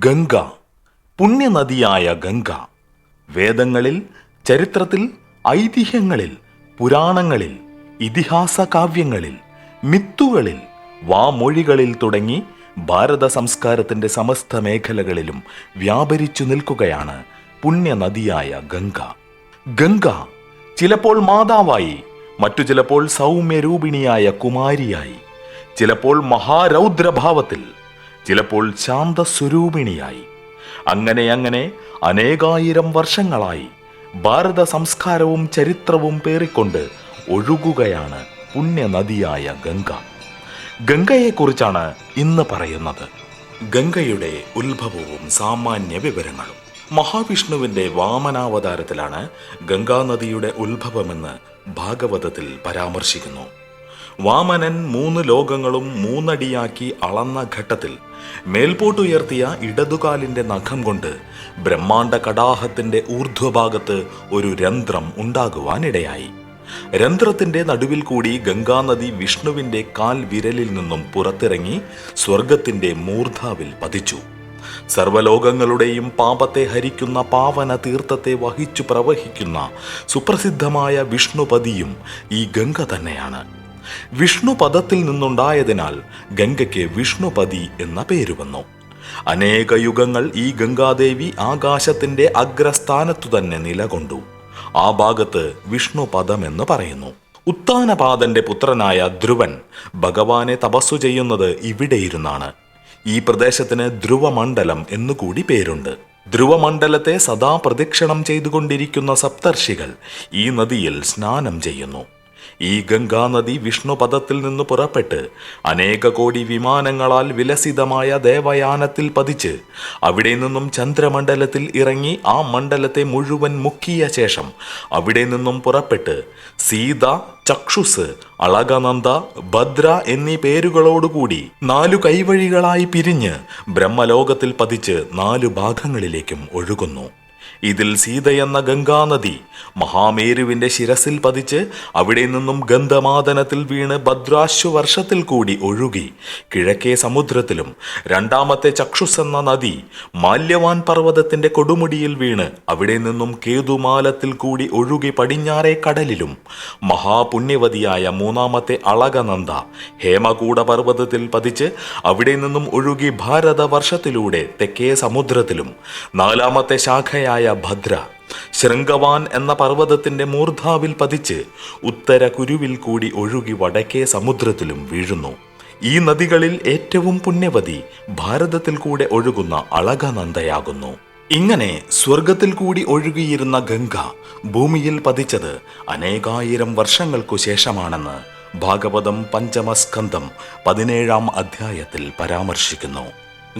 ഗംഗ, പുണ്യനദിയായ ഗംഗ വേദങ്ങളിൽ, ചരിത്രത്തിൽ, ഐതിഹ്യങ്ങളിൽ, പുരാണങ്ങളിൽ, ഇതിഹാസ കാവ്യങ്ങളിൽ, മിത്തുകളിൽ, വാമൊഴികളിൽ തുടങ്ങി ഭാരത സംസ്കാരത്തിന്റെ സമസ്ത മേഖലകളിലും വ്യാപരിച്ചു നിൽക്കുകയാണ് പുണ്യനദിയായ ഗംഗ. ഗംഗ ചിലപ്പോൾ മാതാവായി, മറ്റു ചിലപ്പോൾ സൗമ്യരൂപിണിയായ കുമാരിയായി, ചിലപ്പോൾ മഹാരൗദ്രഭാവത്തിൽ, ചിലപ്പോൾ ശാന്തസ്വരൂപിണിയായി, അങ്ങനെ അനേകായിരം വർഷങ്ങളായി ഭാരത സംസ്കാരവും ചരിത്രവും പേറിക്കൊണ്ട് ഒഴുകുകയാണ് പുണ്യനദിയായ ഗംഗ. ഗംഗയെക്കുറിച്ചാണ് ഇന്ന് പറയുന്നത്. ഗംഗയുടെ ഉത്ഭവവും സാമാന്യ വിവരങ്ങളും. മഹാവിഷ്ണുവിന്റെ വാമനാവതാരത്തിലാണ് ഗംഗാനദിയുടെ ഉത്ഭവമെന്ന് ഭാഗവതത്തിൽ പരാമർശിക്കുന്നു. വാമനൻ 3 ലോകങ്ങളും 3 അടിയാക്കി അളന്ന ഘട്ടത്തിൽ മേൽപോട്ടുയർത്തിയ ഇടതുകാലിന്റെ നഖം കൊണ്ട് ബ്രഹ്മാണ്ഡ കടാഹത്തിന്റെ ഊർധ്വഭാഗത്ത് ഒരു രന്ധ്രം ഉണ്ടാകുവാനിടയായി. രന്ധ്രത്തിന്റെ നടുവിൽ കൂടി ഗംഗാനദി വിഷ്ണുവിന്റെ കാൽ വിരലിൽ നിന്നും പുറത്തിറങ്ങി സ്വർഗത്തിന്റെ മൂർധാവിൽ പതിച്ചു. സർവലോകങ്ങളുടെയും പാപത്തെ ഹരിക്കുന്ന പാവന തീർത്ഥത്തെ വഹിച്ചു പ്രവഹിക്കുന്ന സുപ്രസിദ്ധമായ വിഷ്ണുപതിയും ഈ ഗംഗ തന്നെയാണ്. വിഷ്ണുപദത്തിൽ നിന്നുണ്ടായതിനാൽ ഗംഗയ്ക്ക് വിഷ്ണുപതി എന്ന പേര് വന്നു. അനേക യുഗങ്ങൾ ഈ ഗംഗാദേവി ആകാശത്തിന്റെ അഗ്രസ്ഥാനത്തു തന്നെ നിലകൊണ്ടു. ആ ഭാഗത്ത് വിഷ്ണുപദം എന്ന് പറയുന്നു. ഉത്താനപാദന്റെ പുത്രനായ ധ്രുവൻ ഭഗവാനെ തപസ്സു ചെയ്യുന്നത് ഇവിടെയിരുന്നാണ്. ഈ പ്രദേശത്തിന് ധ്രുവമണ്ഡലം എന്നുകൂടി പേരുണ്ട്. ധ്രുവമണ്ഡലത്തെ സദാ പ്രദക്ഷിണം ചെയ്തുകൊണ്ടിരിക്കുന്ന സപ്തർഷികൾ ഈ നദിയിൽ സ്നാനം ചെയ്യുന്നു. ഈ ഗംഗാനദി വിഷ്ണുപദത്തിൽ നിന്ന് പുറപ്പെട്ട് അനേക കോടി വിമാനങ്ങളാൽ വിലസിതമായ ദേവയാനത്തിൽ പതിച്ച് അവിടെ നിന്നും ചന്ദ്രമണ്ഡലത്തിൽ ഇറങ്ങി ആ മണ്ഡലത്തെ മുഴുവൻ മുക്കിയ ശേഷം അവിടെ നിന്നും പുറപ്പെട്ട് സീത, ചക്ഷുസ്, അളകനന്ദ, ഭദ്ര എന്നീ പേരുകളോടുകൂടി 4 കൈവഴികളായി പിരിഞ്ഞ് ബ്രഹ്മലോകത്തിൽ പതിച്ച് 4 ഭാഗങ്ങളിലേക്കും ഒഴുകുന്നു. ഇതിൽ സീതയെന്ന ഗംഗാനദി മഹാമേരുവിന്റെ ശിരസിൽ പതിച്ച് അവിടെ നിന്നും ഗന്ധമാദനത്തിൽ വീണ് ഭദ്രാശ്വവർഷത്തിൽ കൂടി ഒഴുകി കിഴക്കേ സമുദ്രത്തിലും, രണ്ടാമത്തെ ചക്ഷുസ് എന്ന നദി മാല്യവാൻ പർവ്വതത്തിന്റെ കൊടുമുടിയിൽ വീണ് അവിടെ നിന്നും കേതുമാലത്തിൽ കൂടി ഒഴുകി പടിഞ്ഞാറേ കടലിലും, മഹാപുണ്യവതിയായ 3ാമത്തെ അളകനന്ദ ഹേമകൂട പർവ്വതത്തിൽ പതിച്ച് അവിടെ നിന്നും ഒഴുകി ഭാരതവർഷത്തിലൂടെ തെക്കേ സമുദ്രത്തിലും, 4ാമത്തെ ശാഖയായ ഭദ്ര ശൃംഗവാൻ എന്ന പർവ്വതത്തിന്റെ മൂർധാവിൽ പതിച്ച് ഉത്തര കുരുവിൽ കൂടി ഒഴുകി വടക്കേ സമുദ്രത്തിലും വീഴുന്നു. ഈ നദികളിൽ ഏറ്റവും പുണ്യവതി ഭാരതത്തിൽ കൂടെ ഒഴുകുന്ന അളകനന്ദയാകുന്നു. ഇങ്ങനെ സ്വർഗത്തിൽ കൂടി ഒഴുകിയിരുന്ന ഗംഗ ഭൂമിയിൽ പതിച്ചത് അനേകായിരം വർഷങ്ങൾക്കു ശേഷമാണെന്ന് ഭാഗവതം 5ാം സ്കന്ധം 17ാം അധ്യായത്തിൽ പരാമർശിക്കുന്നു.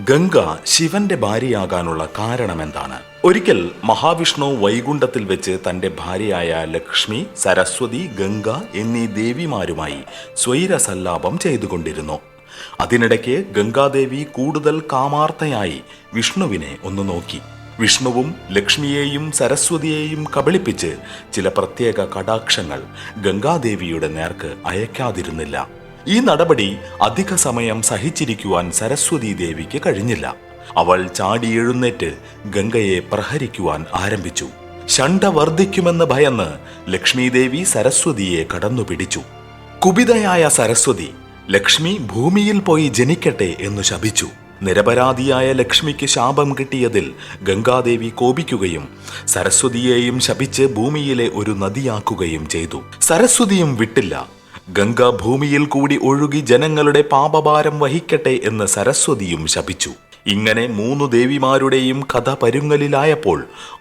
ഗംഗ ശിവന്റെ ഭാര്യയാകാനുള്ള കാരണമെന്താണ്? ഒരിക്കൽ മഹാവിഷ്ണു വൈകുണ്ഠത്തിൽ വെച്ച് തന്റെ ഭാര്യയായ ലക്ഷ്മി, സരസ്വതി, ഗംഗ എന്നീ ദേവിമാരുമായി സ്വൈരസല്ലാപം ചെയ്തുകൊണ്ടിരുന്നു. അതിനിടയ്ക്ക് ഗംഗാദേവി കൂടുതൽ കാമാർത്ഥയായി വിഷ്ണുവിനെ ഒന്ന് നോക്കി. വിഷ്ണുവും ലക്ഷ്മിയെയും സരസ്വതിയെയും കബളിപ്പിച്ച് ചില പ്രത്യേക കടാക്ഷങ്ങൾ ഗംഗാദേവിയുടെ നേർക്ക് അയക്കാതിരുന്നില്ല. ഈ നടപടി അധിക സമയം സഹിച്ചിരിക്കുവാൻ സരസ്വതി ദേവിക്ക് കഴിഞ്ഞില്ല. അവൾ ചാടി എഴുന്നേറ്റ് ഗംഗയെ പ്രഹരിക്കുവാൻ ആരംഭിച്ചു. ശണ്ഠ വർദ്ധിക്കുമെന്ന് ഭയന്ന് ലക്ഷ്മീദേവി സരസ്വതിയെ കടന്നു പിടിച്ചു. കുപിതയായ സരസ്വതി ലക്ഷ്മി ഭൂമിയിൽ പോയി ജനിക്കട്ടെ എന്ന് ശപിച്ചു. നിരപരാധിയായ ലക്ഷ്മിക്ക് ശാപം കിട്ടിയതിൽ ഗംഗാദേവി കോപിക്കുകയും സരസ്വതിയെയും ശപിച്ച് ഭൂമിയിലെ ഒരു നദിയാക്കുകയും ചെയ്തു. സരസ്വതിയും വിട്ടില്ല. ഗംഗ ഭൂമിയിൽ കൂടി ഒഴുകി ജനങ്ങളുടെ പാപഭാരം വഹിക്കട്ടെ എന്ന് സരസ്വതിയും ശപിച്ചു. ഇങ്ങനെ 3 ദേവിമാരുടെയും കഥ പരുങ്ങലിലായപ്പോൾ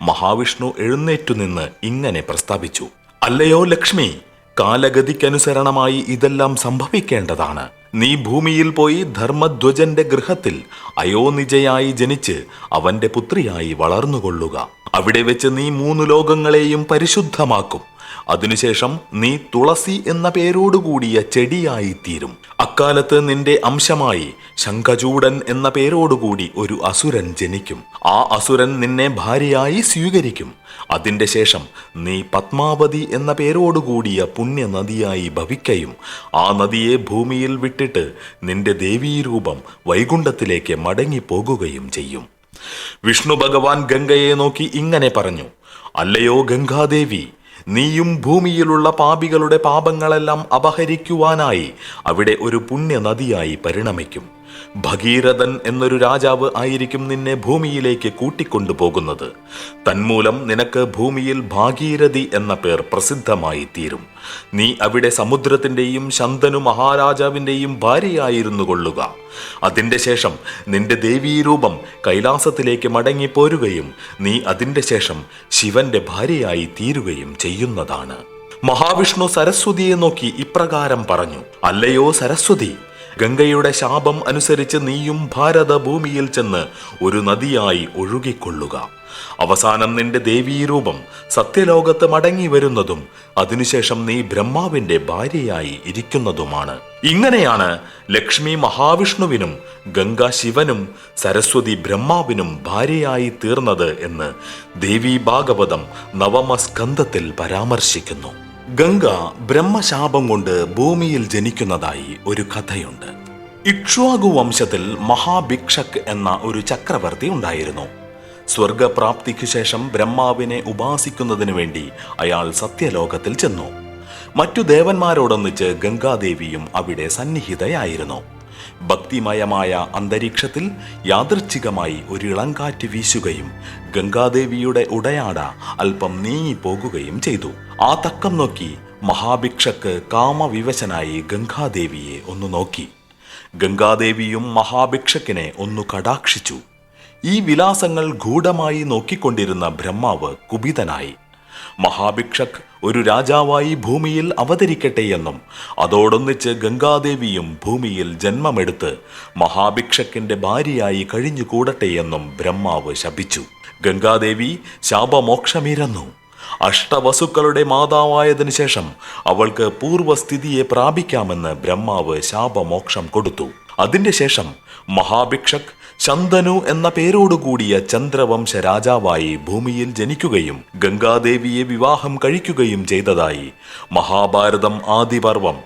മഹാവിഷ്ണു എഴുന്നേറ്റുനിന്ന് ഇങ്ങനെ പ്രസ്താവിച്ചു: അല്ലയോ ലക്ഷ്മി, കാലഗതിക്കനുസരണമായി ഇതെല്ലാം സംഭവിക്കേണ്ടതാണ്. നീ ഭൂമിയിൽ പോയി ധർമ്മധ്വജന്റെ ഗൃഹത്തിൽ അയോനിജയായി ജനിച്ച് അവന്റെ പുത്രിയായി വളർന്നുകൊള്ളുക. അവിടെ വെച്ച് നീ 3 ലോകങ്ങളെയും പരിശുദ്ധമാക്കും. അതിനുശേഷം നീ തുളസി എന്ന പേരോടുകൂടിയ ചെടിയായിത്തീരും. അക്കാലത്ത് നിന്റെ അംശമായി ശംഖചൂടൻ എന്ന പേരോടുകൂടി ഒരു അസുരൻ ജനിക്കും. ആ അസുരൻ നിന്നെ ഭാര്യയായി സ്വീകരിക്കും. അതിന്റെ ശേഷം നീ പത്മാവതി എന്ന പേരോടുകൂടിയ പുണ്യനദിയായി ഭവിക്കയും ആ നദിയെ ഭൂമിയിൽ വിട്ടിട്ട് നിന്റെ ദേവീരൂപം വൈകുണ്ഠത്തിലേക്ക് മടങ്ങിപ്പോകുകയും ചെയ്യും. വിഷ്ണു ഭഗവാൻ ഗംഗയെ നോക്കി ഇങ്ങനെ പറഞ്ഞു: അല്ലയോ ഗംഗാദേവി, നീയും ഭൂമിയിലുള്ള പാപികളുടെ പാപങ്ങളെല്ലാം അപഹരിക്കുവാനായി അവിടെ ഒരു പുണ്യനദിയായി പരിണമിക്കും. ഭഗീരഥൻ എന്നൊരു രാജാവ് ആയിരിക്കും നിന്നെ ഭൂമിയിലേക്ക് കൂട്ടിക്കൊണ്ടുപോകുന്നത്. തന്മൂലം നിനക്ക് ഭൂമിയിൽ ഭാഗീരഥി എന്ന പേർ പ്രസിദ്ധമായി തീരും. നീ അവിടെ സമുദ്രത്തിന്റെയും ശന്തനു മഹാരാജാവിന്റെയും ഭാര്യയായിരുന്നു കൊള്ളുക. അതിന്റെ ശേഷം നിന്റെ ദേവീരൂപം കൈലാസത്തിലേക്ക് മടങ്ങിപ്പോരുകയും നീ അതിന്റെ ശേഷം ശിവന്റെ ഭാര്യയായി തീരുകയും ചെയ്യുന്നതാണ്. മഹാവിഷ്ണു സരസ്വതിയെ നോക്കി ഇപ്രകാരം പറഞ്ഞു: അല്ലയോ സരസ്വതി, ഗംഗയുടെ ശാപം അനുസരിച്ച് നീയും ഭാരത ഭൂമിയിൽ ചെന്ന് ഒരു നദിയായി ഒഴുകിക്കൊള്ളുക. അവസാനം നിന്റെ ദേവീരൂപം സത്യലോകത്ത് മടങ്ങി വരുന്നതും അതിനുശേഷം നീ ബ്രഹ്മാവിന്റെ ഭാര്യയായി ഇരിക്കുന്നതുമാണ്. ഇങ്ങനെയാണ് ലക്ഷ്മി മഹാവിഷ്ണുവിനും ഗംഗ ശിവനും സരസ്വതി ബ്രഹ്മാവിനും ഭാര്യയായി തീർന്നത് എന്ന് ദേവീ ഭാഗവതം നവമസ്കന്ധത്തിൽ പരാമർശിക്കുന്നു. ഗംഗ ബ്രഹ്മശാപം കൊണ്ട് ഭൂമിയിൽ ജനിക്കുന്നതായി ഒരു കഥയുണ്ട്. ഇക്ഷ്വാകു വംശത്തിൽ മഹാഭിക്ഷക് എന്ന ഒരു ചക്രവർത്തി ഉണ്ടായിരുന്നു. സ്വർഗപ്രാപ്തിക്കു ശേഷം ബ്രഹ്മാവിനെ ഉപാസിക്കുന്നതിനു വേണ്ടി അയാൾ സത്യലോകത്തിൽ ചെന്നു. മറ്റു ദേവന്മാരോടൊന്നിച്ച് ഗംഗാദേവിയും അവിടെ സന്നിഹിതയായിരുന്നു. ഭക്തിമയമായ അന്തരീക്ഷത്തിൽ യാദൃച്ഛികമായി ഒരു ഇളങ്കാറ്റ് വീശുകയും ഗംഗാദേവിയുടെ ഉടയാട അല്പം നീങ്ങിപ്പോകുകയും ചെയ്തു. ആ തക്കം നോക്കി മഹാഭിക്ഷക്ക് കാമവിവശനായി ഗംഗാദേവിയെ ഒന്ന് നോക്കി. ഗംഗാദേവിയും മഹാഭിക്ഷക്കിനെ ഒന്ന് കടാക്ഷിച്ചു. ഈ വിലാസങ്ങൾ ഗൂഢമായി നോക്കിക്കൊണ്ടിരുന്ന ബ്രഹ്മാവ് കുപിതനായി. മഹാഭിക്ഷക് ഒരു രാജാവായി ഭൂമിയിൽ അവതരിക്കട്ടെ എന്നും അതോടൊന്നിച്ച് ഗംഗാദേവിയും ഭൂമിയിൽ ജന്മമെടുത്ത് മഹാഭിക്ഷക്കിന്റെ ഭാര്യയായി കഴിഞ്ഞുകൂടട്ടെ എന്നും ബ്രഹ്മാവ് ശപിച്ചു. ഗംഗാദേവി ശാപമോക്ഷമിരന്നു. അഷ്ടവസുക്കളുടെ മാതാവായതിനു ശേഷം അവൾക്ക് പൂർവസ്ഥിതിയെ പ്രാപിക്കാമെന്ന് ബ്രഹ്മാവ് ശാപമോക്ഷം കൊടുത്തു. അതിന്റെ ശേഷം മഹാഭിക്ഷക് ശന്തനു എന്ന പേരോടുകൂടിയ ചന്ദ്രവംശ രാജാവായി ഭൂമിയിൽ ജനിക്കുകയും ഗംഗാദേവിയെ വിവാഹം കഴിക്കുകയും ചെയ്തതായി മഹാഭാരതം ആദിപർവം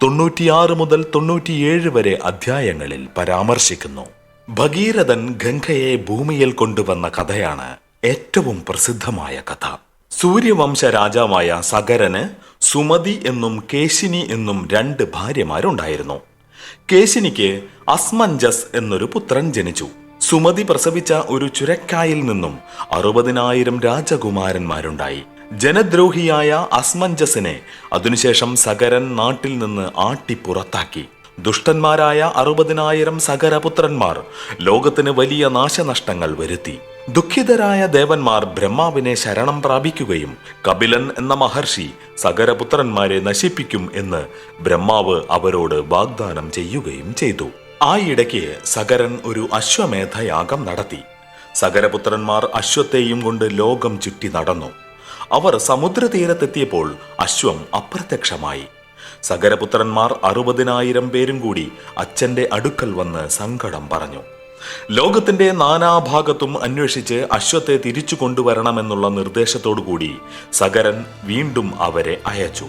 96 മുതൽ 97 വരെ അധ്യായങ്ങളിൽ പരാമർശിക്കുന്നു. ഭഗീരഥൻ ഗംഗയെ ഭൂമിയിൽ കൊണ്ടുവന്ന കഥയാണ് ഏറ്റവും പ്രസിദ്ധമായ കഥ. സൂര്യവംശ രാജാവായ സഗരന് സുമതി എന്നും കേശിനി എന്നും 2 ഭാര്യമാരുണ്ടായിരുന്നു. കേശിനിക്ക് അസ്മഞ്ജസ് എന്നൊരു പുത്രൻ ജനിച്ചു. സുമതി പ്രസവിച്ച ഒരു ചുരക്കായിൽ നിന്നും 60,000 രാജകുമാരന്മാരുണ്ടായി. ജനദ്രോഹിയായ അസ്മഞ്ജസിനെ അതിനുശേഷം സഗരൻ നാട്ടിൽ നിന്ന് ആട്ടിപ്പുറത്താക്കി. ദുഷ്ടന്മാരായ 60,000 സഗരപുത്രന്മാർ ലോകത്തിന് വലിയ നാശനഷ്ടങ്ങൾ വരുത്തി. ദുഃഖിതരായ ദേവന്മാർ ബ്രഹ്മാവിനെ ശരണം പ്രാപിക്കുകയും കപിലൻ എന്ന മഹർഷി സഗരപുത്രന്മാരെ നശിപ്പിക്കും എന്ന് ബ്രഹ്മാവ് അവരോട് വാഗ്ദാനം ചെയ്യുകയും ചെയ്തു. ആ ഇടയ്ക്ക് സഗരൻ ഒരു അശ്വമേധയാഗം നടത്തി. സഗരപുത്രന്മാർ അശ്വത്തെയും കൊണ്ട് ലോകം ചുറ്റി നടന്നു. അവർ സമുദ്രതീരത്തെത്തിയപ്പോൾ അശ്വം അപ്രത്യക്ഷമായി. സഗരപുത്രന്മാർ 60,000 പേരും കൂടി അച്ഛന്റെ അടുക്കൽ വന്ന് സങ്കടം പറഞ്ഞു. ലോകത്തിന്റെ നാനാഭാഗത്തും അന്വേഷിച്ച് അശ്വത്തെ തിരിച്ചു കൊണ്ടുവരണമെന്നുള്ള നിർദ്ദേശത്തോടുകൂടി സഗരൻ വീണ്ടും അവരെ അയച്ചു.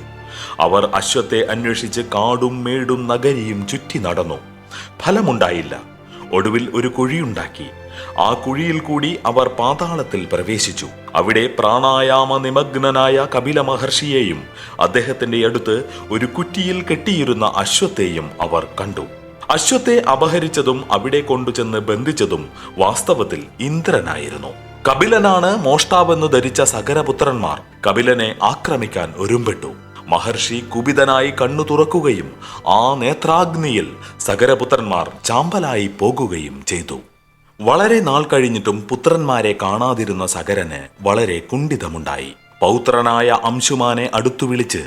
അവർ അശ്വത്തെ അന്വേഷിച്ച് കാടും മേടും നഗരിയും ചുറ്റി നടന്നു. ഫലമുണ്ടായില്ല. ഒടുവിൽ ഒരു കുഴിയുണ്ടാക്കി. ആ കുഴിയിൽ കൂടി അവർ പാതാളത്തിൽ പ്രവേശിച്ചു. അവിടെ പ്രാണായാമ നിമഗ്നനായ കപില മഹർഷിയെയും അദ്ദേഹത്തിന്റെ അടുത്ത് ഒരു കുറ്റിയിൽ കെട്ടിയിരുന്ന അശ്വത്തെയും അവർ കണ്ടു. അശ്വത്തെ അപഹരിച്ചതും അവിടെ കൊണ്ടുചെന്ന് ബന്ധിച്ചതും വാസ്തവത്തിൽ ഇന്ദ്രനായിരുന്നു. കപിലനാണ് മോഷ്ടാവെന്ന് ധരിച്ച സഗരപുത്രന്മാർ കപിലനെ ആക്രമിക്കാൻ ഒരുമ്പെട്ടു. മഹർഷി കുപിതനായി കണ്ണു തുറക്കുകയും ആ നേത്രാഗ്നിയിൽ സഗരപുത്രന്മാർ ചാമ്പലായി പോകുകയും ചെയ്തു. വളരെ നാൾ കഴിഞ്ഞിട്ടും പുത്രന്മാരെ കാണാതിരുന്ന സഗരന് വളരെ കുണ്ഠിതമുണ്ടായി. പൗത്രനായ അംശുമാനെ അടുത്തു വിളിച്ച്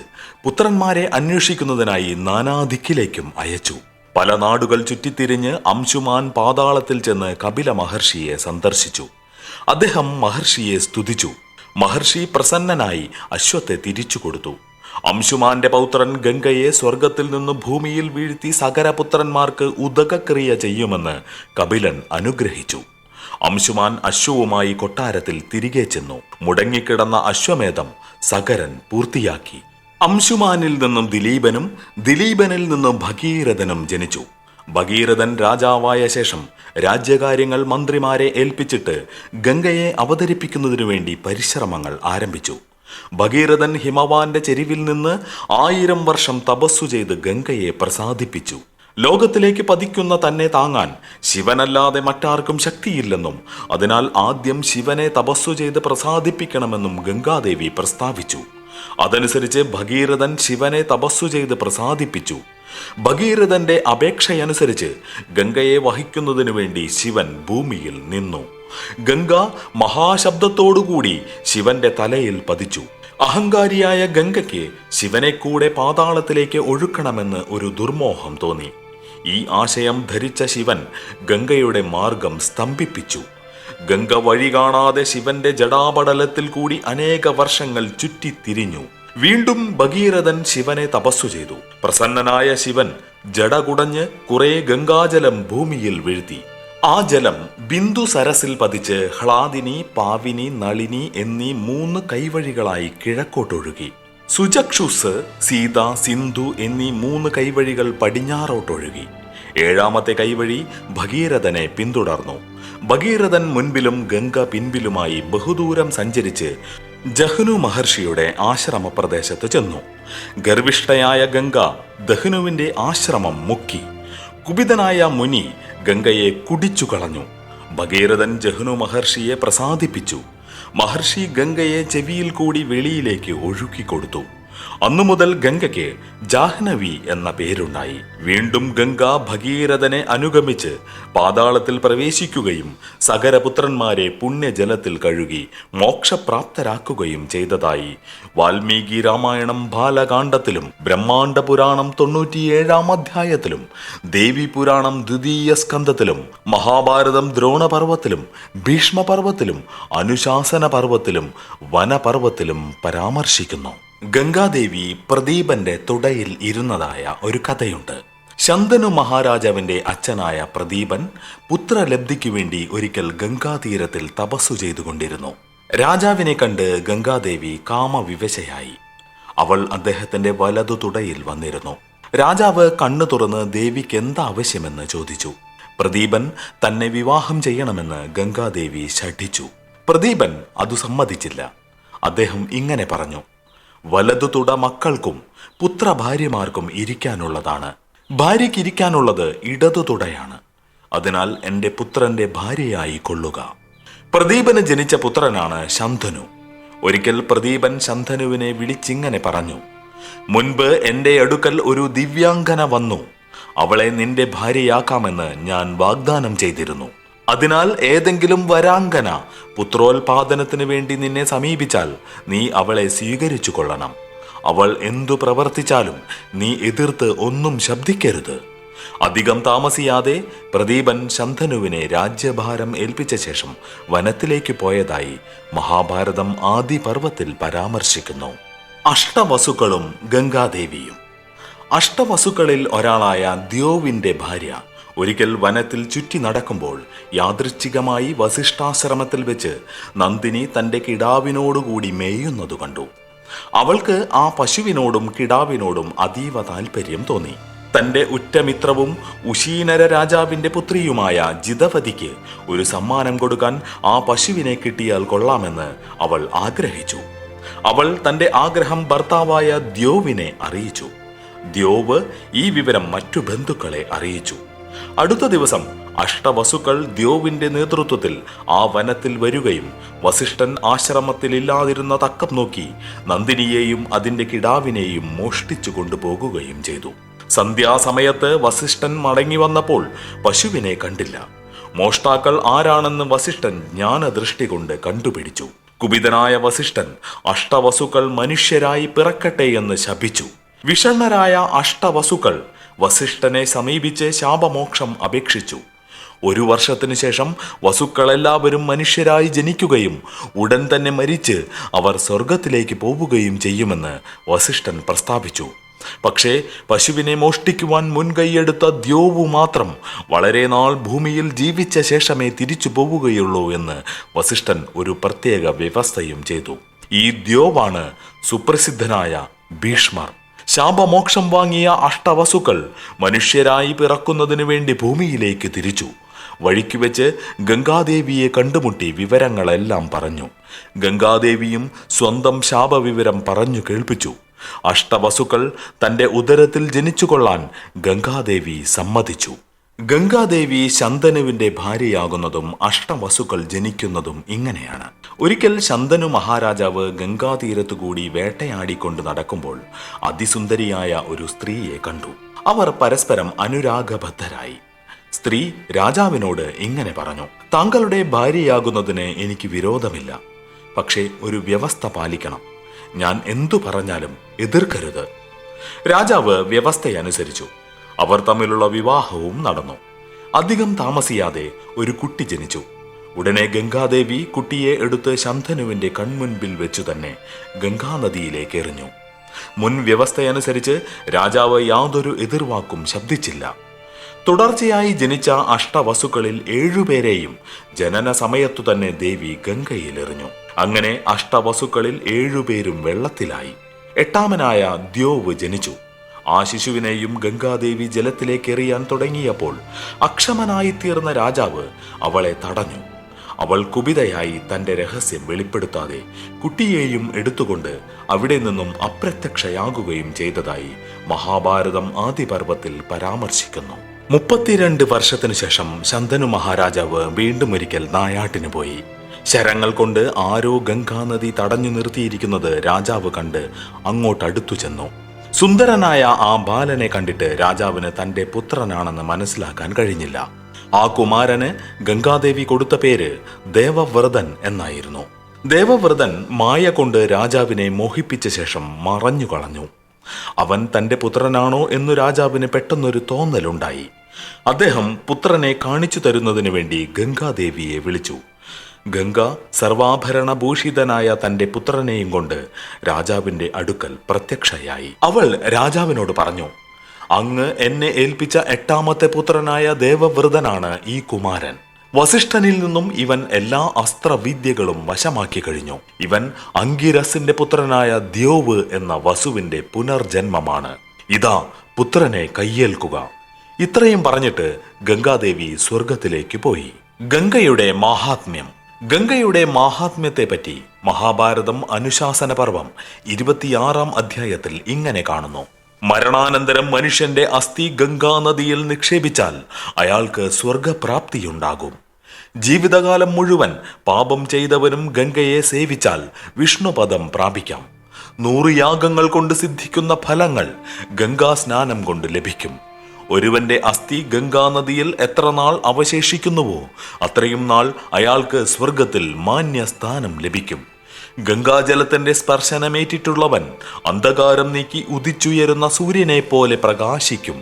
പുത്രന്മാരെ അന്വേഷിക്കുന്നതിനായി നാനാദിക്കിലേക്കും അയച്ചു. പല നാടുകൾ ചുറ്റിത്തിരിഞ്ഞ് അംശുമാൻ പാതാളത്തിൽ ചെന്ന് കപില മഹർഷിയെ സന്ദർശിച്ചു. അദ്ദേഹം മഹർഷിയെ സ്തുതിച്ചു. മഹർഷി പ്രസന്നനായി അശ്വത്തെ തിരിച്ചു കൊടുത്തു. അംശുമാന്റെ പൗത്രൻ ഗംഗയെ സ്വർഗത്തിൽ നിന്ന് ഭൂമിയിൽ വീഴ്ത്തി സഗരപുത്രന്മാർക്ക് ഉദകക്രിയ ചെയ്യുമെന്ന് കപിലൻ അനുഗ്രഹിച്ചു. അംശുമാൻ അശ്വവുമായി കൊട്ടാരത്തിൽ തിരികെ ചെന്നു. മുടങ്ങിക്കിടന്ന അശ്വമേധം സഗരൻ പൂർത്തിയാക്കി. അംശുമാനിൽ നിന്നും ദിലീപനും ദിലീപനിൽ നിന്നും ഭഗീരഥനും ജനിച്ചു. ഭഗീരഥൻ രാജാവായ ശേഷം രാജ്യകാര്യങ്ങൾ മന്ത്രിമാരെ ഏൽപ്പിച്ചിട്ട് ഗംഗയെ അവതരിപ്പിക്കുന്നതിനു വേണ്ടി പരിശ്രമങ്ങൾ ആരംഭിച്ചു. ഭഗീരഥൻ ഹിമവാന്റെ ചെരിവിൽ നിന്ന് 1000 വർഷം തപസ്സു ചെയ്ത് ഗംഗയെ പ്രസാദിപ്പിച്ചു. ലോകത്തിലേക്ക് പതിക്കുന്ന തന്നെ താങ്ങാൻ ശിവനല്ലാതെ മറ്റാർക്കും ശക്തിയില്ലെന്നും അതിനാൽ ആദ്യം ശിവനെ തപസ്സു ചെയ്ത് പ്രസാദിപ്പിക്കണമെന്നും ഗംഗാദേവി പ്രസ്താവിച്ചു. അതനുസരിച്ച് ഭഗീരഥൻ ശിവനെ തപസ്സു ചെയ്ത് പ്രസാദിപ്പിച്ചു. ഭഗീരഥന്റെ അപേക്ഷയനുസരിച്ച് ഗംഗയെ വഹിക്കുന്നതിനു വേണ്ടി ശിവൻ ഭൂമിയിൽ നിന്നു. ഗംഗ മഹാശബ്ദത്തോടുകൂടി ശിവന്റെ തലയിൽ പതിച്ചു. അഹങ്കാരിയായ ഗംഗയ്ക്ക് ശിവനെ കൂടെ പാതാളത്തിലേക്ക് ഒഴുക്കണമെന്ന് ഒരു ദുർമോഹം തോന്നി. ഈ ആശയം ധരിച്ച ശിവൻ ഗംഗയുടെ മാർഗം സ്തംഭിപ്പിച്ചു. ഗംഗ വഴി കാണാതെ ശിവന്റെ ജടാപടലത്തിൽ കൂടി അനേക വർഷങ്ങൾ ചുറ്റിത്തിരിഞ്ഞു. വീണ്ടും ഭഗീരഥൻ ശിവനെ തപസ്സു ചെയ്തു. പ്രസന്നനായ ശിവൻ ജട കുടഞ്ഞ് കുറെ ഗംഗാജലം ഭൂമിയിൽ വീഴ്ത്തി. ആ ജലം ബിന്ദു സരസിൽ പതിച്ച് ഹ്ലാദിനി, പാവിനി, നളിനി എന്നീ 3 കൈവഴികളായി കിഴക്കോട്ടൊഴുകി. സുചക്ഷുസ്, സീത, സിന്ധു എന്നീ 3 കൈവഴികൾ പടിഞ്ഞാറോട്ടൊഴുകി. 7ാമത്തെ കൈവഴി ഭഗീരഥനെ പിന്തുടർന്നു. ഭഗീരഥൻ മുൻപിലും ഗംഗ പിൻപിലുമായി ബഹുദൂരം സഞ്ചരിച്ച് ജഹ്നു മഹർഷിയുടെ ആശ്രമ പ്രദേശത്ത് ചെന്നു. ഗർവിഷ്ഠയായ ഗംഗ ദഹ്നുവിന്റെ ആശ്രമം മുക്കി. കുപിതനായ മുനി ഗംഗയെ കുടിച്ചു കളഞ്ഞു. ഭഗീരഥൻ ജഹ്നു മഹർഷിയെ പ്രസാദിപ്പിച്ചു. മഹർഷി ഗംഗയെ ചെവിയിൽ കൂടി വെളിയിലേക്ക് ഒഴുക്കിക്കൊടുത്തു. അന്നു മുതൽ ഗംഗയ്ക്ക് ജാഹ്നവി എന്ന പേരുണ്ടായി. വീണ്ടും ഗംഗ ഭഗീരഥനെ അനുഗമിച്ച് പാതാളത്തിൽ പ്രവേശിക്കുകയും സകരപുത്രന്മാരെ പുണ്യജലത്തിൽ കഴുകി മോക്ഷപ്രാപ്തരാക്കുകയും ചെയ്തതായി വാൽമീകി രാമായണം ബാലകാണ്ഡത്തിലും ബ്രഹ്മാണ്ഡ പുരാണം 97-ാം അധ്യായത്തിലും ദേവി പുരാണം 2ാം സ്കന്ധത്തിലും മഹാഭാരതം ദ്രോണപർവത്തിലും ഭീഷ്മപർവത്തിലും അനുശാസന പർവത്തിലും വനപർവത്തിലും പരാമർശിക്കുന്നു. ഗംഗാദേവി പ്രദീപന്റെ തുടയിൽ ഇരുന്നതായ ഒരു കഥയുണ്ട്. ശന്തനു മഹാരാജാവിന്റെ അച്ഛനായ പ്രദീപൻ പുത്രലബ്ധിക്കു വേണ്ടി ഒരിക്കൽ ഗംഗാതീരത്തിൽ തപസ്സു ചെയ്തുകൊണ്ടിരുന്നു. രാജാവിനെ കണ്ട് ഗംഗാദേവി കാമവിവശയായി. അവൾ അദ്ദേഹത്തിന്റെ വലതു തുടയിൽ വന്നിരുന്നു. രാജാവ് കണ്ണു തുറന്ന് ദേവിക്ക് എന്താവശ്യമെന്ന് ചോദിച്ചു. പ്രദീപൻ തന്നെ വിവാഹം ചെയ്യണമെന്ന് ഗംഗാദേവി ശഠിച്ചു. പ്രദീപൻ അതു സമ്മതിച്ചില്ല. അദ്ദേഹം ഇങ്ങനെ പറഞ്ഞു: വലതു തുട മക്കൾക്കും പുത്രഭാര്യമാർക്കും ഇരിക്കാനുള്ളതാണ്. ഭാര്യയ്ക്ക് ഇരിക്കാനുള്ളത് ഇടതു തുടയാണ്. അതിനാൽ എന്റെ പുത്രന്റെ ഭാര്യയായി കൊള്ളുക. പ്രദീപന് ജനിച്ച പുത്രനാണ് ശന്തനു. ഒരിക്കൽ പ്രദീപൻ ശന്തനുവിനെ വിളിച്ചിങ്ങനെ പറഞ്ഞു: മുൻപ് എന്റെ അടുക്കൽ ഒരു ദിവ്യാംഗന വന്നു. അവളെ നിന്റെ ഭാര്യയാക്കാമെന്ന് ഞാൻ വാഗ്ദാനം ചെയ്തിരുന്നു. അതിനാൽ ഏതെങ്കിലും വരാംഗന പുത്രോൽപാദനത്തിന് വേണ്ടി നിന്നെ സമീപിച്ചാൽ നീ അവളെ സ്വീകരിച്ചു കൊള്ളണം. അവൾ എന്തു പ്രവർത്തിച്ചാലും നീ എതിർത്ത് ഒന്നും ശബ്ദിക്കരുത്. അധികം താമസിയാതെ പ്രദീപൻ ശന്തനുവിനെ രാജ്യഭാരം ഏൽപ്പിച്ച ശേഷം വനത്തിലേക്ക് പോയതായി മഹാഭാരതം ആദി പർവത്തിൽ പരാമർശിക്കുന്നു. അഷ്ടവസുക്കളും ഗംഗാദേവിയും. അഷ്ടവസുക്കളിൽ ഒരാളായ ദ്യോവിന്റെ ഭാര്യ ഒരിക്കൽ വനത്തിൽ ചുറ്റി നടക്കുമ്പോൾ യാദൃച്ഛികമായി വസിഷ്ഠാശ്രമത്തിൽ വെച്ച് നന്ദിനി തന്റെ കിടാവിനോടുകൂടി മേയുന്നതു കണ്ടു. അവൾക്ക് ആ പശുവിനോടും കിടാവിനോടും അതീവ താല്പര്യം തോന്നി. തന്റെ ഉറ്റമിത്രവും ഉശീനര രാജാവിന്റെ പുത്രിയുമായ ജിതവതിക്ക് ഒരു സമ്മാനം കൊടുക്കാൻ ആ പശുവിനെ കിട്ടിയാൽ കൊള്ളാമെന്ന് അവൾ ആഗ്രഹിച്ചു. അവൾ തന്റെ ആഗ്രഹം ഭർത്താവായ ദ്യോവിനെ അറിയിച്ചു. ദ്യോവ് ഈ വിവരം മറ്റു ബന്ധുക്കളെ അറിയിച്ചു. അടുത്ത ദിവസം അഷ്ടവസുക്കൾ ദ്യോവിന്റെ നേതൃത്വത്തിൽ ആ വനത്തിൽ വരികയും വസിഷ്ഠൻ ആശ്രമത്തിലില്ലാതിരുന്ന തക്കം നോക്കി നന്ദിനിയെയും അതിന്റെ കിടാവിനെയും മോഷ്ടിച്ചു കൊണ്ടുപോകുകയും ചെയ്തു. സന്ധ്യാസമയത്ത് വസിഷ്ഠൻ മടങ്ങി വന്നപ്പോൾ പശുവിനെ കണ്ടില്ല. മോഷ്ടാക്കൾ ആരാണെന്ന് വസിഷ്ഠൻ ജ്ഞാനദൃഷ്ടി കൊണ്ട് കണ്ടുപിടിച്ചു. കുപിതനായ വസിഷ്ഠൻ അഷ്ടവസുക്കൾ മനുഷ്യരായി പിറക്കട്ടെ എന്ന് ശപിച്ചു. വിഷണ്ണരായ അഷ്ടവസുക്കൾ വസിഷ്ഠനെ സമീപിച്ച് ശാപമോക്ഷം അപേക്ഷിച്ചു. 1 വർഷത്തിനു ശേഷം വസുക്കളെല്ലാവരും മനുഷ്യരായി ജനിക്കുകയും ഉടൻ തന്നെ മരിച്ച് അവർ സ്വർഗത്തിലേക്ക് പോവുകയും ചെയ്യുമെന്ന് വസിഷ്ഠൻ പ്രസ്താവിച്ചു. പക്ഷേ പശുവിനെ മോഷ്ടിക്കുവാൻ മുൻകൈയെടുത്ത ദ്യോവു മാത്രം വളരെ നാൾ ഭൂമിയിൽ ജീവിച്ച ശേഷമേ തിരിച്ചു പോവുകയുള്ളൂ എന്ന് വസിഷ്ഠൻ ഒരു പ്രത്യേക വ്യവസ്ഥയും ചെയ്തു. ഈ ദ്യോവാണ് സുപ്രസിദ്ധനായ ഭീഷ്മർ. ശാപമോക്ഷം വാങ്ങിയ അഷ്ടവസുക്കൾ മനുഷ്യരായി പിറക്കുന്നതിനു വേണ്ടി ഭൂമിയിലേക്ക് തിരിച്ചു. വഴിക്ക് വെച്ച് ഗംഗാദേവിയെ കണ്ടുമുട്ടി വിവരങ്ങളെല്ലാം പറഞ്ഞു. ഗംഗാദേവിയും സ്വന്തം ശാപവിവരം പറഞ്ഞു കേൾപ്പിച്ചു. അഷ്ടവസുക്കൾ തന്റെ ഉദരത്തിൽ ജനിച്ചുകൊള്ളാൻ ഗംഗാദേവി സമ്മതിച്ചു. ഗംഗാദേവി ശന്തനുവിന്റെ ഭാര്യയാകുന്നതും അഷ്ടവസുക്കൾ ജനിക്കുന്നതും ഇങ്ങനെയാണ്. ഒരിക്കൽ ശന്തനു മഹാരാജാവ് ഗംഗാതീരത്തുകൂടി വേട്ടയാടിക്കൊണ്ട് നടക്കുമ്പോൾ അതിസുന്ദരിയായ ഒരു സ്ത്രീയെ കണ്ടു. അവർ പരസ്പരം അനുരാഗബദ്ധരായി. സ്ത്രീ രാജാവിനോട് ഇങ്ങനെ പറഞ്ഞു: താങ്കളുടെ ഭാര്യയാകുന്നതിന് എനിക്ക് വിരോധമില്ല. പക്ഷേ ഒരു വ്യവസ്ഥ പാലിക്കണം. ഞാൻ എന്തു പറഞ്ഞാലും എതിർക്കരുത്. രാജാവ് വ്യവസ്ഥയനുസരിച്ചു. അവർ തമ്മിലുള്ള വിവാഹവും നടന്നു. അധികം താമസിയാതെ ഒരു കുട്ടി ജനിച്ചു. ഉടനെ ഗംഗാദേവി കുട്ടിയെ എടുത്ത് ശന്തനുവിന്റെ കൺമുൻപിൽ വെച്ചു തന്നെ ഗംഗാനദിയിലേക്ക് എറിഞ്ഞു. മുൻ വ്യവസ്ഥയനുസരിച്ച് രാജാവ് യാതൊരു എതിർവാക്കും ശബ്ദിച്ചില്ല. തുടർച്ചയായി ജനിച്ച അഷ്ടവസുക്കളിൽ 7 പേരെയും ജനന സമയത്തു തന്നെ ദേവി ഗംഗയിലെറിഞ്ഞു. അങ്ങനെ അഷ്ടവസുക്കളിൽ 7 പേരും വെള്ളത്തിലായി. 8ാമനായ ദ്യോവ് ജനിച്ചു. ആ ശിശുവിനെയും ഗംഗാദേവി ജലത്തിലേക്ക് എറിയാൻ തുടങ്ങിയപ്പോൾ അക്ഷമനായി തീർന്ന രാജാവ് അവളെ തടഞ്ഞു. അവൾ കുപിതയായി തന്റെ രഹസ്യം വെളിപ്പെടുത്താതെ കുട്ടിയെയും എടുത്തുകൊണ്ട് അവിടെ നിന്നും അപ്രത്യക്ഷയാകുകയും ചെയ്തതായി മഹാഭാരതം ആദിപർവത്തിൽ പരാമർശിക്കുന്നു. 32 വർഷത്തിനു ശേഷം ശന്തനു മഹാരാജാവ് വീണ്ടും ഒരിക്കൽ നായാട്ടിന് പോയി. ശരങ്ങൾ കൊണ്ട് ആരോ ഗംഗാനദി തടഞ്ഞു നിർത്തിയിരിക്കുന്നത് രാജാവ് കണ്ട് അങ്ങോട്ടടുത്തു ചെന്നു. സുന്ദരനായ ആ ബാലനെ കണ്ടിട്ട് രാജാവിന് തന്റെ പുത്രനാണെന്ന് മനസ്സിലാക്കാൻ കഴിഞ്ഞില്ല. ആ കുമാരന് ഗംഗാദേവി കൊടുത്ത പേര് ദേവവ്രതൻ എന്നായിരുന്നു. ദേവവ്രതൻ മായ കൊണ്ട് രാജാവിനെ മോഹിപ്പിച്ച ശേഷം മറഞ്ഞു കളഞ്ഞു. അവൻ തന്റെ പുത്രനാണോ എന്നു രാജാവിന് പെട്ടെന്നൊരു തോന്നലുണ്ടായി. അദ്ദേഹം പുത്രനെ കാണിച്ചു തരുന്നതിനു വേണ്ടി ഗംഗാദേവിയെ വിളിച്ചു. ഗംഗ സർവാഭരണഭൂഷിതനായ തന്റെ പുത്രനെയും കൊണ്ട് രാജാവിന്റെ അടുക്കൽ പ്രത്യക്ഷയായി. അവൾ രാജാവിനോട് പറഞ്ഞു: അങ്ങ് എന്നെ ഏൽപ്പിച്ച 8ാമത്തെ പുത്രനായ ദേവവ്രതനാണ് ഈ കുമാരൻ. വസിഷ്ഠനിൽ നിന്നും ഇവൻ എല്ലാ അസ്ത്രവിദ്യകളും വശമാക്കി കഴിഞ്ഞു. ഇവൻ അങ്കിരസിന്റെ പുത്രനായ ദ്യോവ് എന്ന വസുവിന്റെ പുനർജന്മമാണ്. ഇതാ പുത്രനെ കയ്യേൽക്കുക. ഇത്രയും പറഞ്ഞിട്ട് ഗംഗാദേവി സ്വർഗത്തിലേക്ക് പോയി. ഗംഗയുടെ മാഹാത്മ്യത്തെപ്പറ്റി മഹാഭാരതം അനുശാസന പർവം 26-ാം അധ്യായത്തിൽ ഇങ്ങനെ കാണുന്നു: മരണാനന്തരം മനുഷ്യന്റെ അസ്ഥി ഗംഗാനദിയിൽ നിക്ഷേപിച്ചാൽ അയാൾക്ക് സ്വർഗപ്രാപ്തിയുണ്ടാകും. ജീവിതകാലം മുഴുവൻ പാപം ചെയ്തവനും ഗംഗയെ സേവിച്ചാൽ വിഷ്ണുപദം പ്രാപിക്കാം. 100 യാഗങ്ങൾ കൊണ്ട് സിദ്ധിക്കുന്ന ഫലങ്ങൾ ഗംഗാസ്നാനം കൊണ്ട് ലഭിക്കും. ഒരുവന്റെ അസ്ഥി ഗംഗാനദിയിൽ എത്ര നാൾ അവശേഷിക്കുന്നുവോ അത്രയും നാൾ അയാൾക്ക് സ്വർഗത്തിൽ മാന്യസ്ഥാനം ലഭിക്കും. ഗംഗാജലത്തിന്റെ സ്പർശനമേറ്റിട്ടുള്ളവൻ അന്ധകാരം നീക്കി ഉദിച്ചുയരുന്ന സൂര്യനെ പോലെ പ്രകാശിക്കും.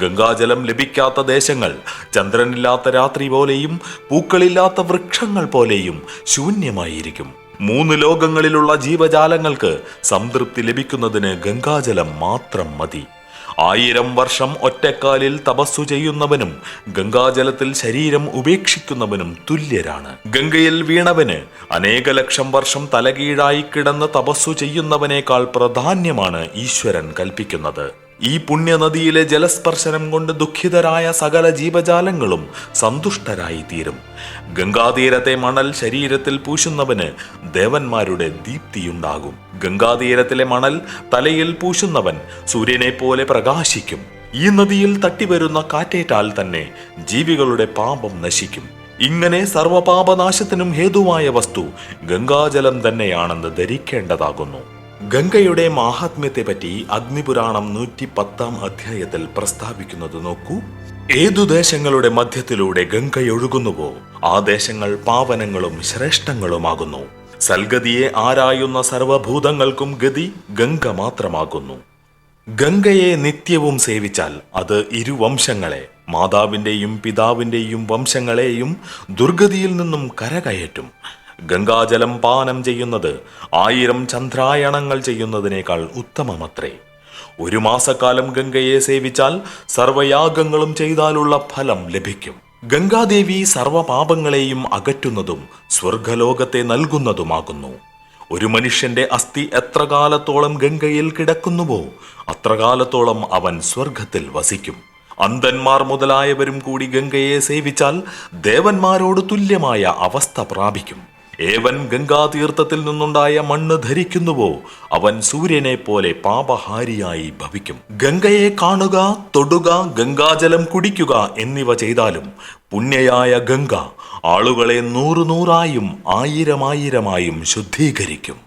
ഗംഗാജലം ലഭിക്കാത്ത ദേശങ്ങൾ ചന്ദ്രനില്ലാത്ത രാത്രി പോലെയും പൂക്കളില്ലാത്ത വൃക്ഷങ്ങൾ പോലെയും ശൂന്യമായിരിക്കും. 3 ലോകങ്ങളിലുള്ള ജീവജാലങ്ങൾക്ക് സംതൃപ്തി ലഭിക്കുന്നതിന് ഗംഗാജലം മാത്രം മതി. 1000 വർഷം ഒറ്റക്കാലിൽ തപസ്സു ചെയ്യുന്നവനും ഗംഗാജലത്തിൽ ശരീരം ഉപേക്ഷിക്കുന്നവനും തുല്യരാണ്. ഗംഗയിൽ വീണവന് അനേക ലക്ഷം വർഷം തലകീഴായി കിടന്ന് തപസ്സു ചെയ്യുന്നവനേക്കാൾ പ്രാധാന്യമാണ് ഈശ്വരൻ കൽപ്പിക്കുന്നത്. ഈ പുണ്യനദിയിലെ ജലസ്പർശനം കൊണ്ട് ദുഃഖിതരായ സകല ജീവജാലങ്ങളും സന്തുഷ്ടരായി തീരും. ഗംഗാതീരത്തെ മണൽ ശരീരത്തിൽ പൂശുന്നവന് ദേവന്മാരുടെ ദീപ്തിയുണ്ടാകും. ഗംഗാതീരത്തിലെ മണൽ തലയിൽ പൂശുന്നവൻ സൂര്യനെ പോലെ പ്രകാശിക്കും. ഈ നദിയിൽ തട്ടിവരുന്ന കാറ്റേറ്റാൽ തന്നെ ജീവികളുടെ പാപം നശിക്കും. ഇങ്ങനെ സർവപാപനാശത്തിനും ഹേതുവായ വസ്തു ഗംഗാജലം തന്നെയാണെന്ന് ധരിക്കേണ്ടതാകുന്നു. ഗംഗയുടെ മാഹാത്മ്യത്തെപ്പറ്റി അഗ്നിപുരാണം 110-ാം അധ്യായത്തിൽ പ്രസ്താവിക്കുന്നത് നോക്കൂ. ഏതു ദേശങ്ങളുടെ മധ്യത്തിലൂടെ ഗംഗയൊഴുകുന്നുവോ ആ ദേശങ്ങൾ പാവനങ്ങളും ശ്രേഷ്ഠങ്ങളുമാകുന്നു. സൽഗതിയെ ആരായുന്ന സർവഭൂതങ്ങൾക്കും ഗതി ഗംഗ മാത്രമാകുന്നു. ഗംഗയെ നിത്യവും സേവിച്ചാൽ അത് ഇരുവംശങ്ങളെ, മാതാവിന്റെയും പിതാവിന്റെയും വംശങ്ങളെയും ദുർഗതിയിൽ നിന്നും കരകയറ്റും. ഗംഗാജലം പാനം ചെയ്യുന്നത് 1000 ചന്ദ്രായണങ്ങൾ ചെയ്യുന്നതിനേക്കാൾ ഉത്തമമത്രേ. 1 മാസക്കാലം ഗംഗയെ സേവിച്ചാൽ സർവയാഗങ്ങളും ചെയ്താലുള്ള ഫലം ലഭിക്കും. ഗംഗാദേവി സർവപാപങ്ങളെയും അകറ്റുന്നതും സ്വർഗലോകത്തെ നൽകുന്നതുമാകുന്നു. ഒരു മനുഷ്യന്റെ അസ്ഥി എത്ര കാലത്തോളം ഗംഗയിൽ കിടക്കുന്നുവോ അത്ര കാലത്തോളം അവൻ സ്വർഗത്തിൽ വസിക്കും. അന്ധന്മാർ മുതലായവരും കൂടി ഗംഗയെ സേവിച്ചാൽ ദേവന്മാരോട് തുല്യമായ അവസ്ഥ പ്രാപിക്കും. ഏവൻ ഗംഗാതീർത്ഥത്തിൽ നിന്നുണ്ടായ മണ്ണ് ധരിക്കുന്നുവോ അവൻ സൂര്യനെ പോലെ പാപഹാരിയായി ഭവിക്കും. ഗംഗയെ കാണുക, തൊടുക, ഗംഗാജലം കുടിക്കുക എന്നിവ ചെയ്താലും പുണ്യയായ ഗംഗ ആളുകളെ 100 100ആയും 1000 1000ആയും ശുദ്ധീകരിക്കും.